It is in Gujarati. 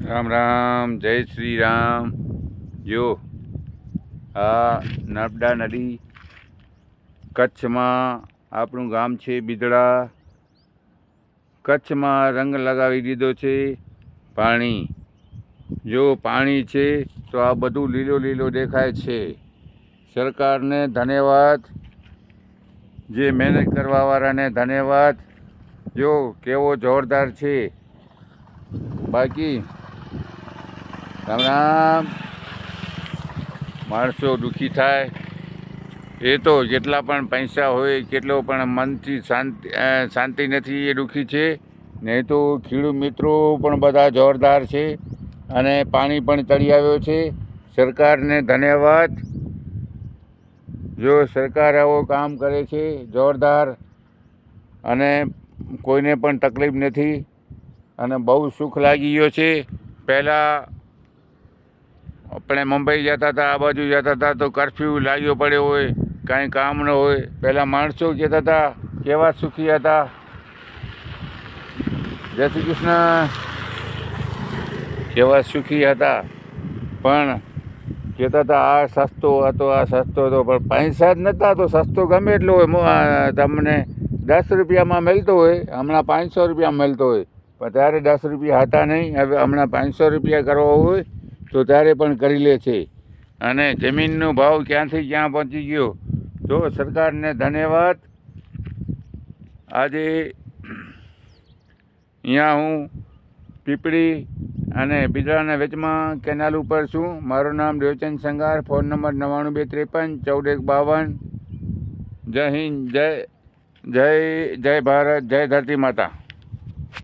રામ રામ, જય શ્રી રામ. જો આ નર્મદા નદી કચ્છમાં આપણું ગામ છે બિદડા. કચ્છમાં રંગ લગાવી દીધો છે. પાણી જો પાણી છે તો આ બધું લીલો લીલો દેખાય છે. સરકારને ધન્યવાદ, જે મહેનત કરવાવાળાને ધન્યવાદ. જો કેવો જોરદાર છે. બાકી રામ રામ. માણસો દુઃખી થાય એ તો જેટલા પણ પૈસા હોય, કેટલો પણ મનથી શાંતિ નથી, એ દુઃખી છે. નહીં તો ખેડૂત મિત્રો પણ બધા જોરદાર છે અને પાણી પણ ચડી આવ્યો છે. સરકારને ધન્યવાદ. જો સરકાર આવો કામ કરે છે જોરદાર, અને કોઈને પણ તકલીફ નથી અને બહુ સુખ લાગી ગયો છે. પહેલાં આપણે મુંબઈ જતા હતા, આ બાજુ જતા હતા તો કરફ્યુ લાગ્યો પડ્યો હોય, કાંઈ કામ ન હોય. પહેલાં માણસો કહેતા હતા કેવા સુખી હતા. જય શ્રી કૃષ્ણ. કેવા સુખી હતા, પણ કહેતા હતા આ સસ્તો હતો, આ સસ્તો હતો. પણ પૈસા જ નહોતા તો સસ્તો ગમે એટલો હોય. તમને 10 રૂપિયામાં મળતો હોય, હમણાં 500 રૂપિયામાં મળતો હોય. પણ ત્યારે 10 રૂપિયા હતા નહીં. હવે હમણાં 500 રૂપિયા કરવા હોય તો ત્યારે પણ કરી લે છે. અને જમીનનો ભાવ ક્યાંથી ક્યાં પહોંચી ગયો. તો સરકારને ધન્યવાદ. આજે અહીંયા હું પીપળી અને બિદડાના વચમાં કેનાલ ઉપર છું. મારું નામ દેવચંદ સંગાર. Phone number 9923514152. જય હિન્દ, જય ભારત, જય ધરતી માતા.